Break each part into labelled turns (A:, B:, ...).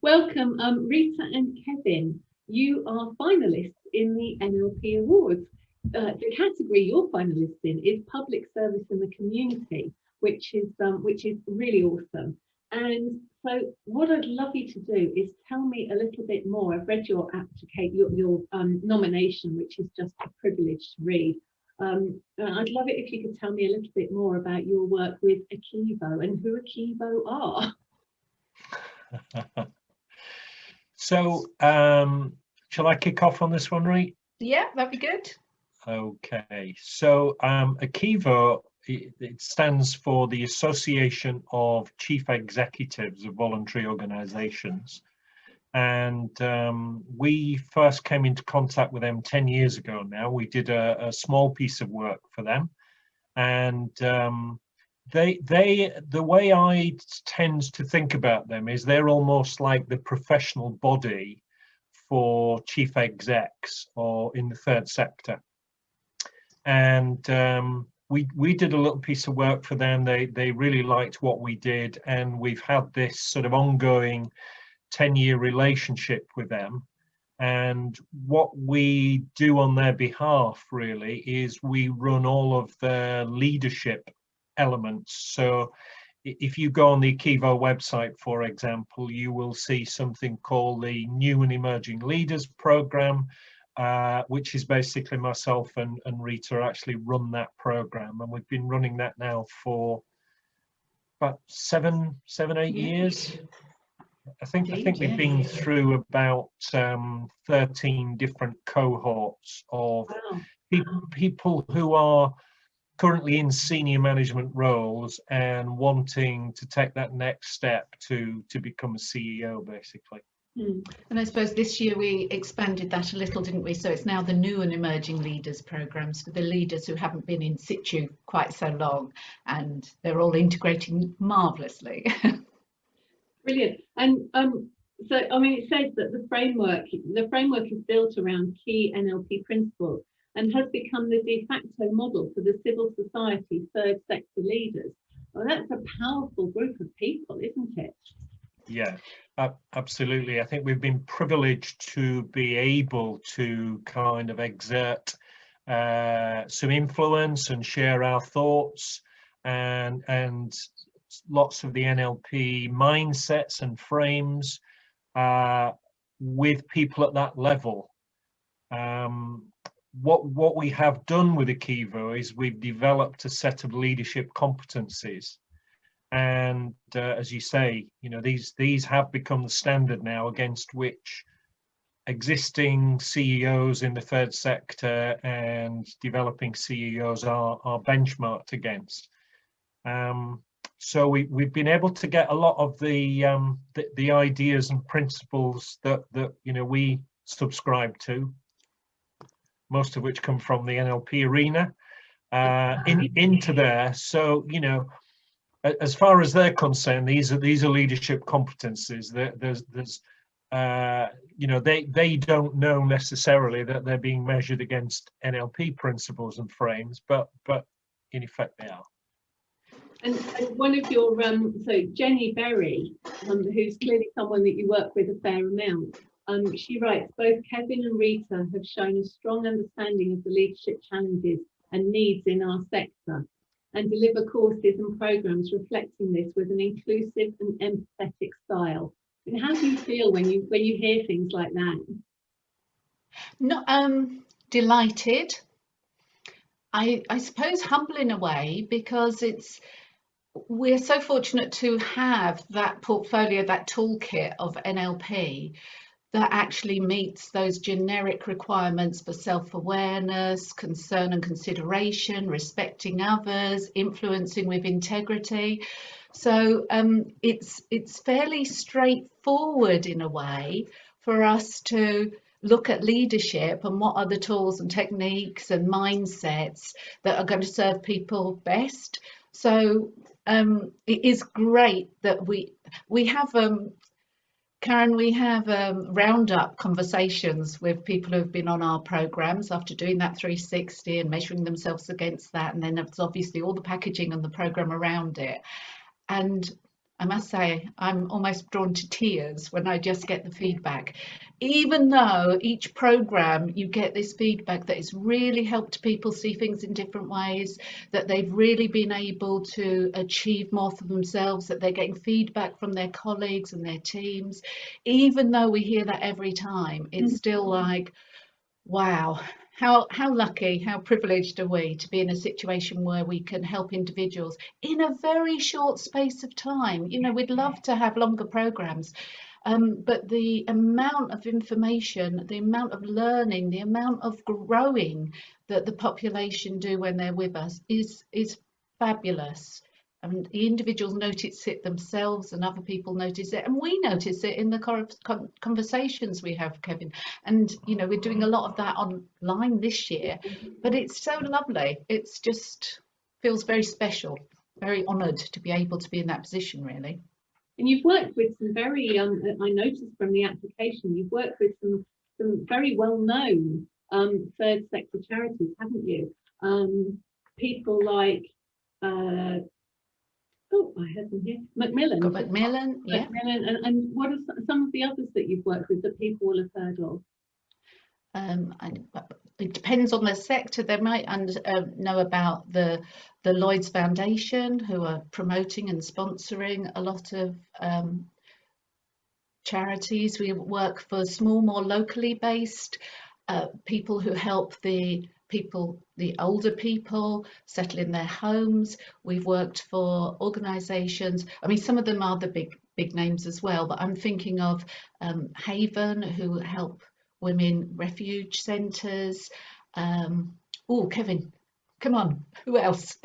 A: Welcome, Rita and Kevin. You are finalists in the NLP Awards. The category you're finalists in is public service in the community, which is really awesome. And so, what I'd love you to do is tell me a little bit more. I've read your your nomination, which is just a privilege to read. I'd love it if you could tell me a little bit more about your work with Akivo and who Akivo are.
B: So, shall I kick off on this one, Rita?
C: Yeah, that'd be good.
B: Okay, so Akivo, it stands for the Association of Chief Executives of Voluntary Organisations. And we first came into contact with them 10 years ago now. We did a small piece of work for them. And the way I tend to think about them is they're almost like the professional body for chief execs or in the third sector. And we did a little piece of work for them. They really liked what we did, and we've had this sort of ongoing 10-year relationship with them. And what we do on their behalf really is we run all of their leadership elements. So if you go on the Akivo website, for example, you will see something called the New and Emerging Leaders Program, which is basically myself and Rita actually run that program. And we've been running that now for about seven, 8 years. I think we've been through about 13 different cohorts of people who are currently in senior management roles and wanting to take that next step to become a CEO, basically.
C: And I suppose this year we expanded that a little, didn't we? So it's now the New and Emerging Leaders programs for the leaders who haven't been in situ quite so long, and they're all integrating marvellously.
A: Brilliant. And so, I mean, it says that the framework is built around key NLP principles and has become the de facto model for the civil society third sector leaders. Well, that's a powerful group of people, isn't it?
B: Yeah, absolutely. I think we've been privileged to be able to kind of exert some influence and share our thoughts and lots of the NLP mindsets and frames with people at that level. What we have done with Akivo is we've developed a set of leadership competencies, and as you say, you know, these have become the standard now against which existing CEOs in the third sector and developing CEOs are benchmarked against. So we've been able to get a lot of the ideas and principles that you know we subscribe to, most of which come from the NLP arena, into there. So you know, as far as they're concerned, these are leadership competencies. There's you know, they don't know necessarily that they're being measured against NLP principles and frames, but in effect they are.
A: And one of your so Jenny Berry, who's clearly someone that you work with a fair amount, she writes, both Kevin and Rita have shown a strong understanding of the leadership challenges and needs in our sector, and deliver courses and programs reflecting this with an inclusive and empathetic style. And how do you feel when you hear things like that?
C: No, delighted. I suppose humble in a way, because we're so fortunate to have that portfolio, that toolkit of NLP that actually meets those generic requirements for self-awareness, concern and consideration, respecting others, influencing with integrity. So it's fairly straightforward in a way for us to look at leadership and what are the tools and techniques and mindsets that are going to serve people best. So it is great that we have Karen, we have roundup conversations with people who've been on our programs after doing that 360 and measuring themselves against that, and then there's obviously all the packaging and the program around it. And I must say, I'm almost drawn to tears when I just get the feedback. Even though each program you get this feedback that it's really helped people see things in different ways, that they've really been able to achieve more for themselves, that they're getting feedback from their colleagues and their teams. Even though we hear that every time, it's still like, wow, how lucky, how privileged are we to be in a situation where we can help individuals in a very short space of time. You know, we'd love to have longer programs, but the amount of information, the amount of learning, the amount of growing that the population do when they're with us is fabulous. And the individuals notice it themselves, and other people notice it, and we notice it in the conversations we have, Kevin. And you know, we're doing a lot of that online this year, but it's so lovely. It's just feels very special, very honoured to be able to be in that position, really.
A: And you've worked with some very, I noticed from the application, you've worked with some very well-known third sector charities, haven't you? People like, oh, I have them here. Macmillan.
C: Got Macmillan, yeah.
A: Macmillan, and what are some of the others that you've worked with that people will have heard of?
C: It depends on the sector. They might know about the Lloyds Foundation, who are promoting and sponsoring a lot of charities. We work for small, more locally based people who help the older people settle in their homes. We've worked for organisations. I mean, some of them are the big names as well, but I'm thinking of Haven, who help women refuge centres. Oh, Kevin, come on, who else?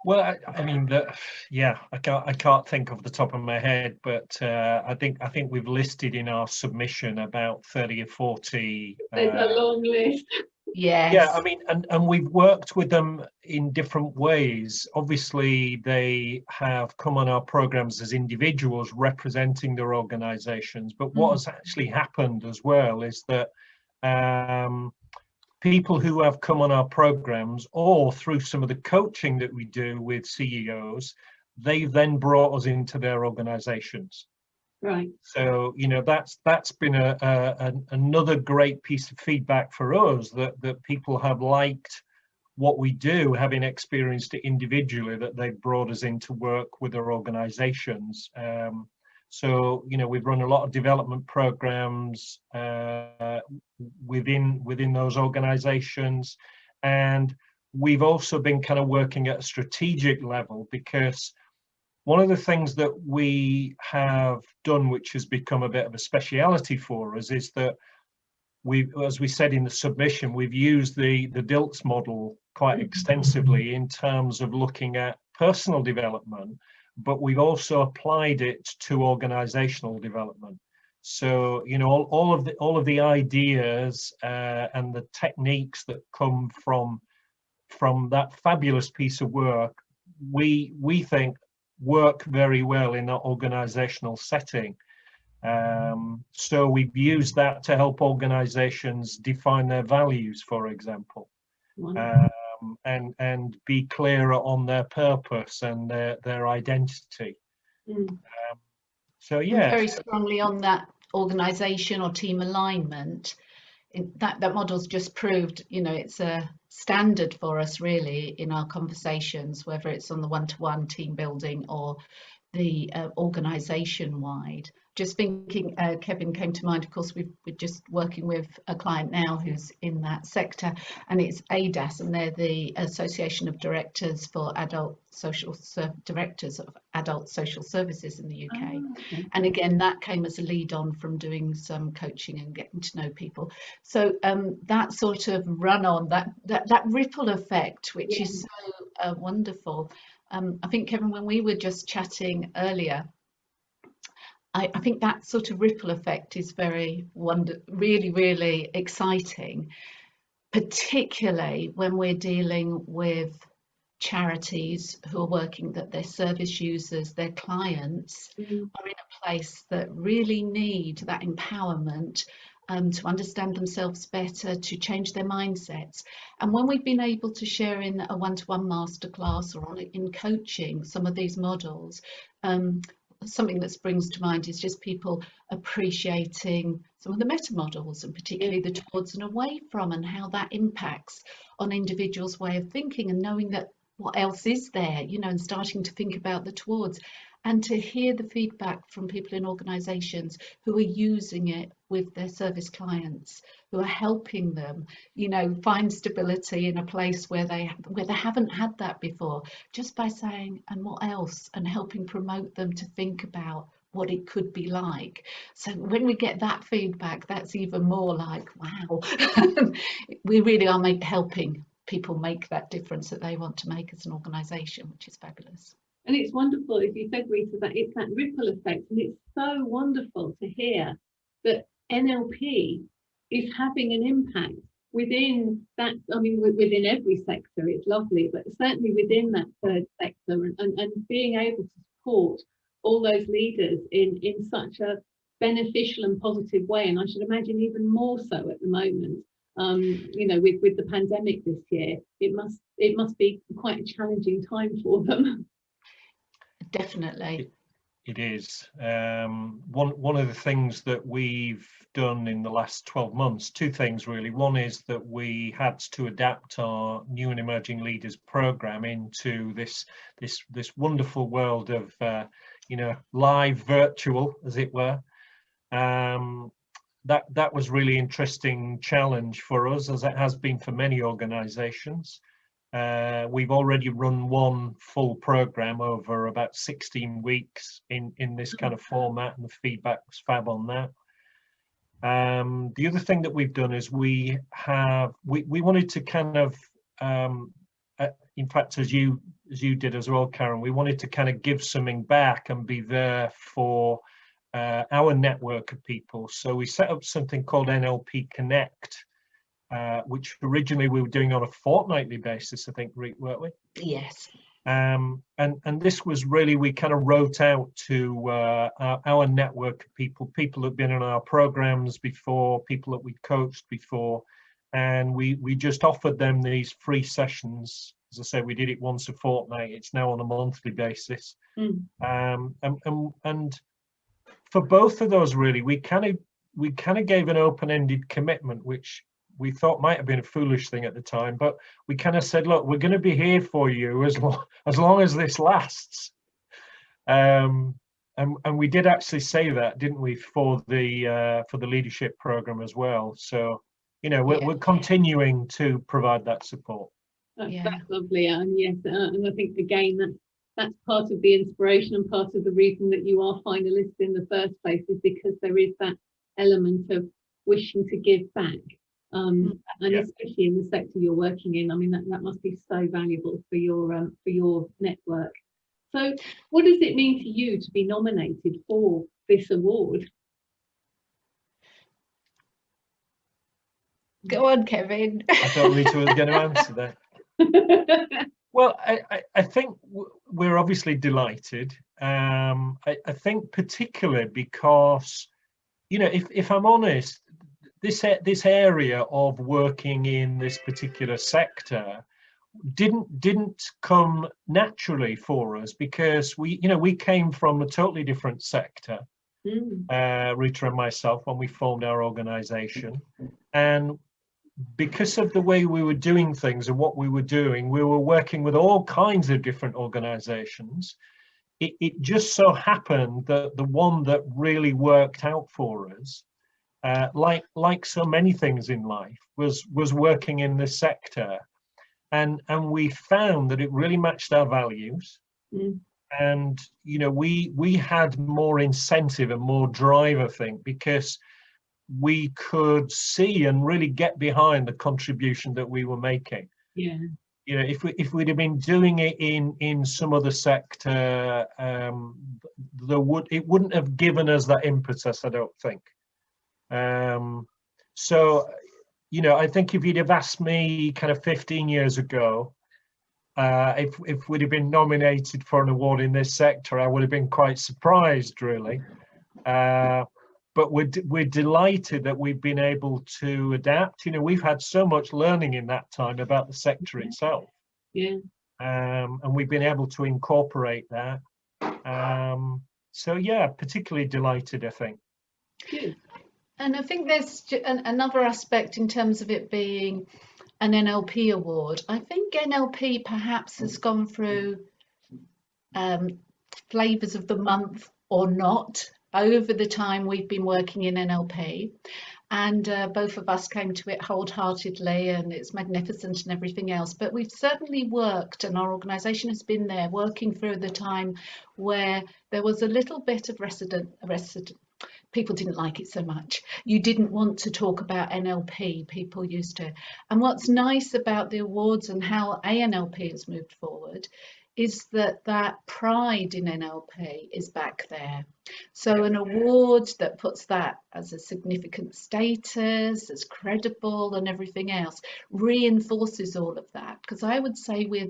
B: Well, I mean, I can't think off the top of my head, but I think we've listed in our submission about 30 or 40.
A: There's a long list.
C: Yes.
B: Yeah, I mean, and we've worked with them in different ways. Obviously, they have come on our programs as individuals representing their organisations. But what has actually happened as well is that people who have come on our programs, or through some of the coaching that we do with CEOs, they've then brought us into their organizations.
A: Right.
B: So, you know, that's been another great piece of feedback for us, that people have liked what we do, having experienced it individually, that they've brought us in to work with their organizations. So, you know, we've run a lot of development programs within those organizations, and we've also been kind of working at a strategic level, because one of the things that we have done, which has become a bit of a speciality for us, is that as we said in the submission, we've used the DILTS model quite extensively in terms of looking at personal development, but we've also applied it to organizational development. So, you know, all of the ideas and the techniques that come from that fabulous piece of work, we think work very well in that organizational setting. So we've used that to help organizations define their values, for example. And be clearer on their purpose and their identity. So yeah,
C: very strongly on that organisation or team alignment. That model's just proved, you know, it's a standard for us really in our conversations, whether it's on the one-to-one team building or the organisation wide. Just thinking, Kevin came to mind, of course, we're just working with a client now who's in that sector, and it's ADAS, and they're the Association of Directors for Directors of Adult Social Services in the UK.
A: Oh, okay.
C: And again, that came as a lead on from doing some coaching and getting to know people. So that sort of run on, that ripple effect, which is so wonderful. I think, Kevin, when we were just chatting earlier, I think that sort of ripple effect is really, really exciting, particularly when we're dealing with charities who are working, that their service users, their clients are in a place that really need that empowerment to understand themselves better, to change their mindsets. And when we've been able to share in a one-to-one masterclass or in coaching some of these models, something that springs to mind is just people appreciating some of the meta models, and particularly the towards and away from, and how that impacts on individuals' way of thinking, and knowing that what else is there, you know, and starting to think about the towards, and to hear the feedback from people in organisations who are using it with their service clients, who are helping them, you know, find stability in a place where they haven't had that before, just by saying, and what else, and helping promote them to think about what it could be like. So when we get that feedback, that's even more like, wow, we really are helping people make that difference that they want to make as an organisation, which is fabulous.
A: And it's wonderful, as you said, Rita, that it's that ripple effect. And it's so wonderful to hear that NLP is having an impact within that. I mean, within every sector, it's lovely, but certainly within that third sector, and being able to support all those leaders in such a beneficial and positive way. And I should imagine even more so at the moment. You know, with the pandemic this year, it must be quite a challenging time for them.
C: Definitely.
B: It is. One of the things that we've done in the last 12 months, two things really. One is that we had to adapt our new and emerging leaders program into this wonderful world of you know, live virtual, as it were. That was really interesting challenge for us, as it has been for many organizations. We've already run one full program over about 16 weeks in this kind of format, and the feedback was fab on that. The other thing that we've done is we wanted to kind of, in fact, as you did as well, Karen, we wanted to kind of give something back and be there for our network of people. So we set up something called NLP Connect, which originally we were doing on a fortnightly basis, I think, weren't we?
C: Yes.
B: And this was really, we kind of wrote out to our network of people that have been in our programs before, people that we coached before, and we just offered them these free sessions. As I said, we did it once a fortnight. It's now on a monthly basis. And for both of those, really, we kind of gave an open-ended commitment, which we thought might have been a foolish thing at the time, but we kind of said, look, we're going to be here for you as long as this lasts. And we did actually say that, didn't we, for the leadership program as well. So, you know, we're continuing to provide that support.
A: That's lovely, and yes, and I think again that's part of the inspiration and part of the reason that you are finalists in the first place, is because there is that element of wishing to give back. And especially in the sector you're working in, I mean, that must be so valuable for your network. So what does it mean to you to be nominated for this award?
C: Go on, Kevin.
B: I thought Rita was going to answer that. Well, I think we're obviously delighted. I think particularly because, you know, if I'm honest, this area of working in this particular sector didn't come naturally for us, because we came from a totally different sector, Rita and myself, when we formed our organization. And because of the way we were doing things and what we were doing, we were working with all kinds of different organizations. It just so happened that the one that really worked out for us, like so many things in life, was working in this sector, and we found that it really matched our values. And you know, we had more incentive and more drive, I think, because we could see and really get behind the contribution that we were making.
A: Yeah.
B: You know, if we'd have been doing it in some other sector, it wouldn't have given us that impetus, I don't think. So, you know, I think if you'd have asked me kind of 15 years ago, if we'd have been nominated for an award in this sector, I would have been quite surprised, really. but we're delighted that we've been able to adapt. You know, we've had so much learning in that time about the sector itself.
A: Yeah.
B: And we've been able to incorporate that. So yeah, particularly delighted, I think.
A: Good.
C: And I think there's another aspect in terms of it being an NLP award. I think NLP perhaps has gone through flavours of the month or not over the time we've been working in NLP. And both of us came to it wholeheartedly, and it's magnificent and everything else. But we've certainly worked, and our organisation has been there working through the time where there was a little bit of people didn't like it so much. You didn't want to talk about NLP, people used to. And what's nice about the awards and how ANLP has moved forward is that pride in NLP is back there. So an award that puts that as a significant status, as credible and everything else, reinforces all of that. Because I would say we're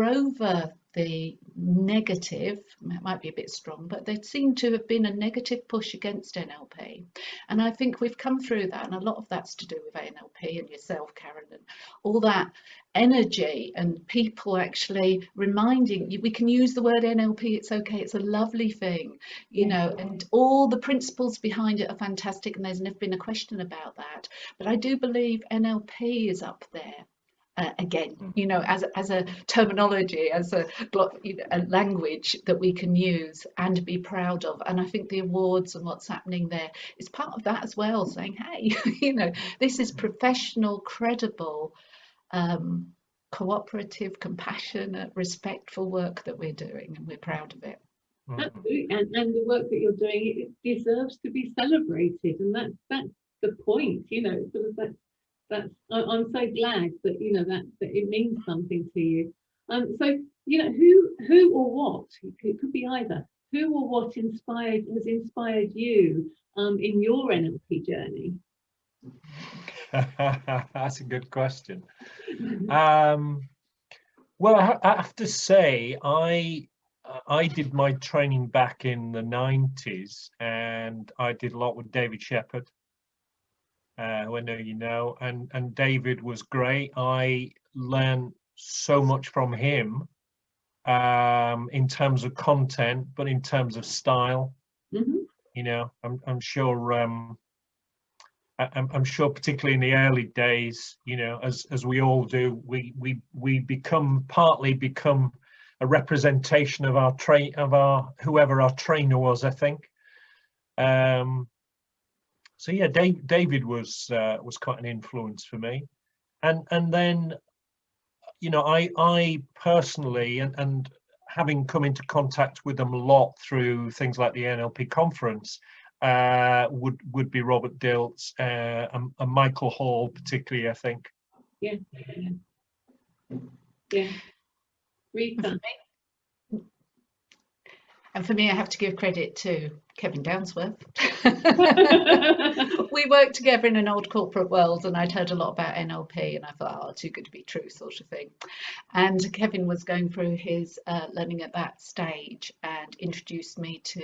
C: over the negative, it might be a bit strong, but there seemed to have been a negative push against NLP. And I think we've come through that, and a lot of that's to do with ANLP and yourself, Karen, and all that energy and people actually reminding you, we can use the word NLP, it's okay, it's a lovely thing, you know, and all the principles behind it are fantastic, and there's never been a question about that. But I do believe NLP is up there. Again, you know, as a terminology, as a language that we can use and be proud of. And I think the awards and what's happening there is part of that as well, saying, hey, you know, this is professional, credible, cooperative, compassionate, respectful work that we're doing, and we're proud of it.
A: Absolutely. And the work that you're doing, it deserves to be celebrated, and that's the point, you know, sort of that. I'm so glad that, you know, that it means something to you. So, you know, who or what, it could be either, who or what has inspired you in your NLP journey?
B: That's a good question. Well, I have to say, I did my training back in the 90s, and I did a lot with David Shepherd, who I know you know, and David was great. I learned so much from him in terms of content, but in terms of style. You know, I'm sure I'm sure particularly in the early days, you know, as we all do, we partly become a representation of our whoever our trainer was, I think. So yeah, David was quite an influence for me, and then, you know, I personally, and having come into contact with them a lot through things like the NLP conference, would be Robert Dilts and Michael Hall particularly, I think.
A: Yeah. Rita.
C: And for me, I have to give credit to Kevin Downsworth. We worked together in an old corporate world, and I'd heard a lot about NLP, and I thought, oh, too good to be true, sort of thing. And Kevin was going through his learning at that stage and introduced me to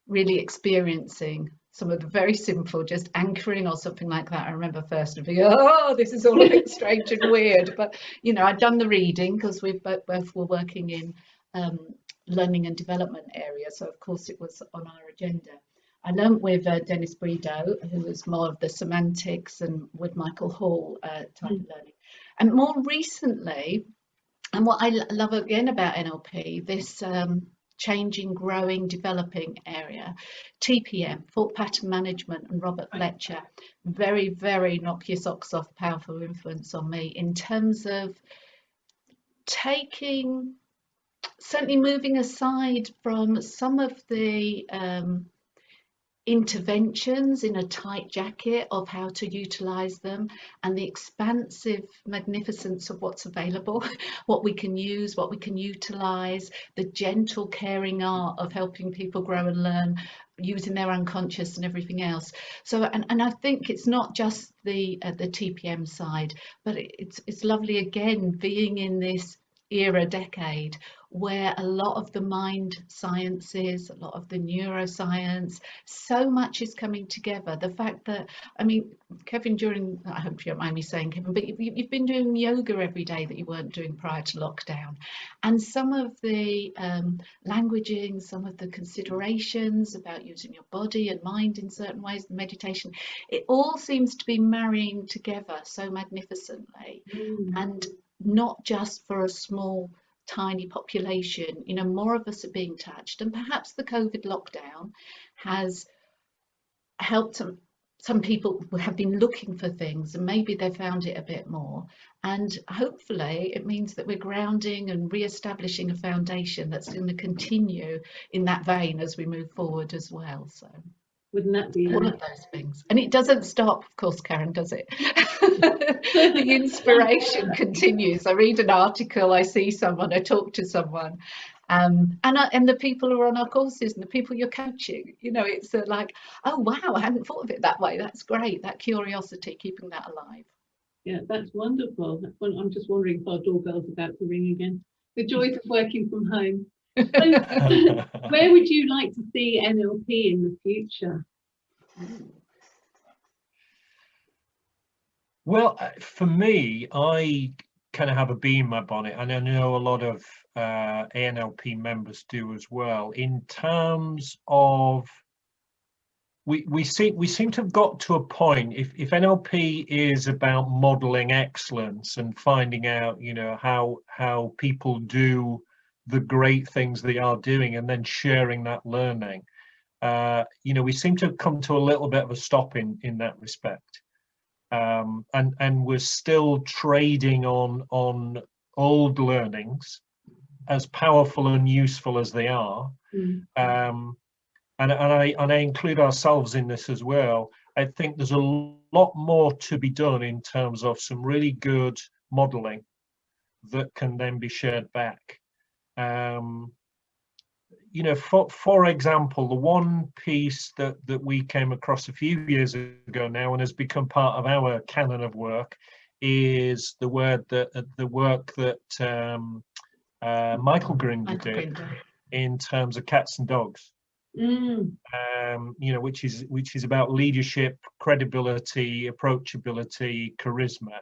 C: really experiencing some of the very simple, just anchoring or something like that. I remember first of being, oh, this is all a bit strange and weird. But, you know, I'd done the reading because we both were working in learning and development area, so of course it was on our agenda. I learnt with Dennis Brideau, who was more of the semantics, and with Michael Hall type of learning. And more recently, and what I love again about NLP, this changing, growing, developing area, TPM, thought pattern management, and Robert Fletcher, very, very knock your socks off, powerful influence on me in terms of certainly moving aside from some of the interventions in a tight jacket of how to utilize them, and the expansive magnificence of what's available, what we can use, what we can utilize, the gentle, caring art of helping people grow and learn using their unconscious and everything else. So, and I think it's not just the TPM side, but it's lovely again being in this decade where a lot of the mind sciences, a lot of the neuroscience, so much is coming together. The fact that, I mean, Kevin, I hope you don't mind me saying, Kevin, but you've been doing yoga every day that you weren't doing prior to lockdown. And some of the languaging, some of the considerations about using your body and mind in certain ways, the meditation, it all seems to be marrying together so magnificently. And not just for a small tiny population, you know, more of us are being touched, and perhaps the COVID lockdown has helped some people who have been looking for things, and maybe they found it a bit more, and hopefully it means that we're grounding and re-establishing a foundation that's going to continue in that vein as we move forward as well. So
A: wouldn't that be
C: all of those things? And it doesn't stop, of course, Karen, does it? The inspiration continues. I read an article, I see someone, I talk to someone, and the people who are on our courses and the people you're coaching, you know, it's like, oh wow, I hadn't thought of it that way. That's great. That curiosity, keeping that alive.
A: Yeah, that's wonderful. I'm just wondering if our doorbell's about to ring again. The joys of working from home. So, where would you like to see NLP in the future?
B: Well, for me, I kind of have a bee in my bonnet, and I know a lot of ANLP members do as well, in terms of we seem to have got to a point, if NLP is about modeling excellence and finding out, you know, how people do the great things they are doing and then sharing that learning, you know, we seem to have come to a little bit of a stop in that respect. And we're still trading on old learnings, as powerful and useful as they are. And I include ourselves in this as well. I think there's a lot more to be done in terms of some really good modeling that can then be shared back. You know, for example, the one piece that we came across a few years ago now and has become part of our canon of work is the work that Michael Grinder did in terms of cats and dogs. You know, which is about leadership, credibility, approachability, charisma.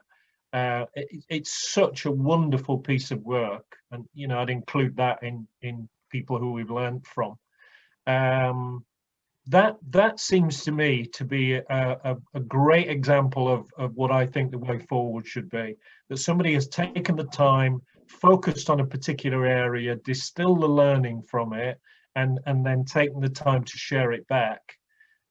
B: It's such a wonderful piece of work, and you know, I'd include that in people who we've learned from. That seems to me to be a great example of what I think the way forward should be. That somebody has taken the time, focused on a particular area, distilled the learning from it, and then taken the time to share it back.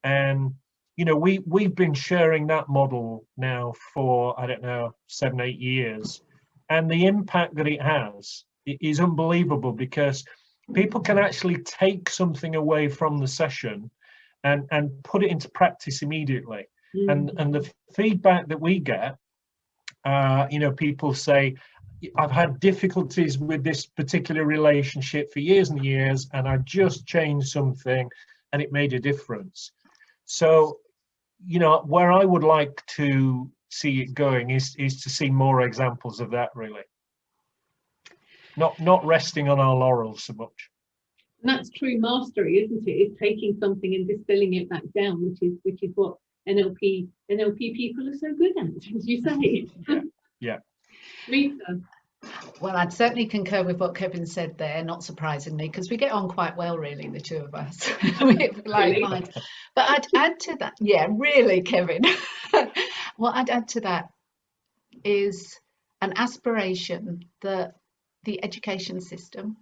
B: And you know, we've been sharing that model now for, I don't know, 7-8 years, and the impact that it has is unbelievable, because people can actually take something away from the session and put it into practice immediately. And the feedback that we get, you know, people say, I've had difficulties with this particular relationship for years and years, and I just changed something and it made a difference. So, you know, where I would like to see it going is to see more examples of that, really. Not resting on our laurels so much.
A: And that's true mastery, isn't it? It's taking something and distilling it back down, which is what NLP people are so good at, as you say.
B: Yeah.
A: Rita.
C: Well, I'd certainly concur with what Kevin said there, not surprisingly, because we get on quite well, really, the two of us. Like but I'd add to that, yeah, really, Kevin. What I'd add to that is an aspiration that the education system,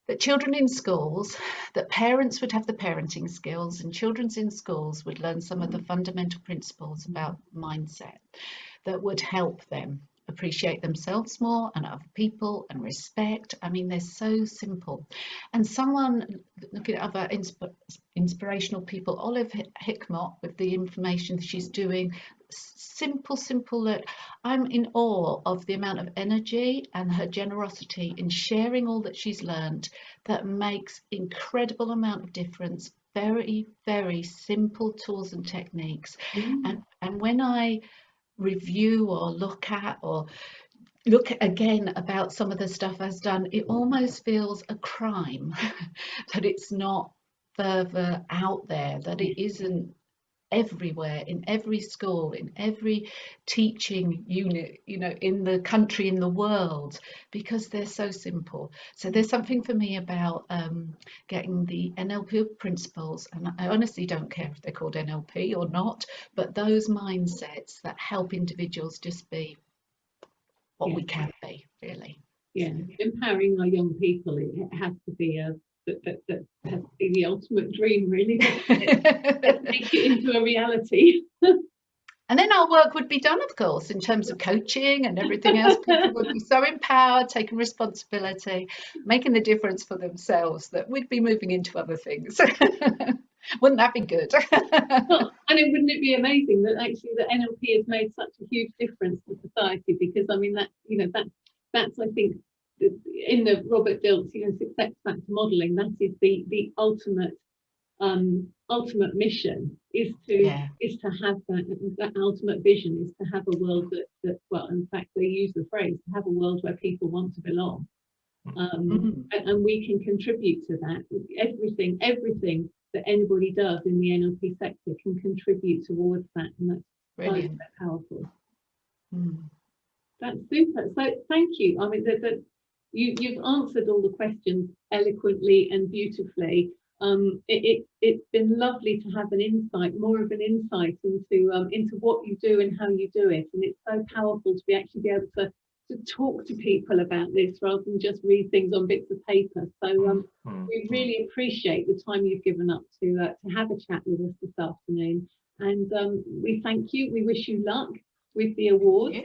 C: that children in schools, that parents would have the parenting skills, and children in schools would learn some of the fundamental principles about mindset that would help them appreciate themselves more and other people and respect. I mean, they're so simple. And someone looking at other inspirational people, Olive Hickmott, with the information she's doing, simple that I'm in awe of the amount of energy and her generosity in sharing all that she's learned, that makes incredible amount of difference. Very, very simple tools and techniques. And when I review or look at or look again about some of the stuff I've done, it almost feels a crime that it's not further out there, that it isn't everywhere, in every school, in every teaching unit, you know, in the country, in the world, because they're so simple. So there's something for me about getting the NLP principles, and I honestly don't care if they're called NLP or not, but those mindsets that help individuals just be what we can be, really.
A: Yeah, empowering our young people, it has to be that has to be the ultimate dream, really. Let's make it into a reality.
C: And then our work would be done, of course, in terms of coaching and everything else. People would be so empowered, taking responsibility, making the difference for themselves, that we'd be moving into other things. Wouldn't that be good?
A: Well, and wouldn't it be amazing that actually the NLP has made such a huge difference to society? Because I mean, that, you know, that's I think in the Robert Dilts, you know, success factor modelling, that is the ultimate mission, is to have that ultimate vision, is to have a world that well, in fact they use the phrase, to have a world where people want to belong. And we can contribute to that. Everything that anybody does in the NLP sector can contribute towards that, and that's brilliant, powerful. That's super. So thank you. I mean, you've answered all the questions eloquently and beautifully. It's been lovely to have more of an insight into what you do and how you do it, and it's so powerful to actually be able to talk to people about this rather than just read things on bits of paper. So we really appreciate the time you've given up to have a chat with us this afternoon, and we thank you. We wish you luck with the awards,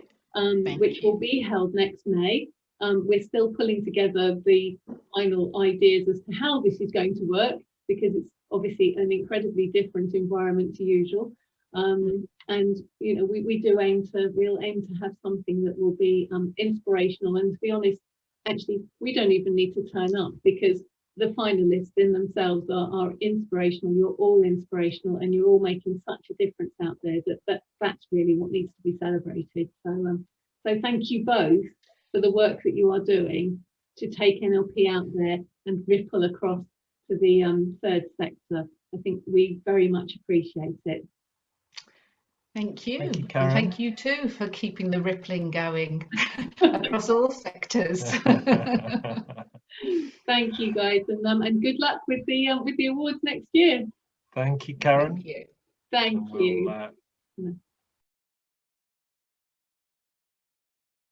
A: which will be held next May. We're still pulling together the final ideas as to how this is going to work, because it's obviously an incredibly different environment to usual. And you know, we'll aim to have something that will be inspirational. And to be honest, actually, we don't even need to turn up, because the finalists in themselves are inspirational. You're all inspirational, and you're all making such a difference out there that's really what needs to be celebrated. So thank you both for the work that you are doing to take NLP out there and ripple across to the third sector. I think we very much appreciate it.
C: Thank you.
B: Thank you, Karen.
C: And thank you too for keeping the rippling going across all sectors.
A: Thank you, guys, and good luck with the awards next year.
B: Thank you, Karen.
C: Thank you.
A: Thank you.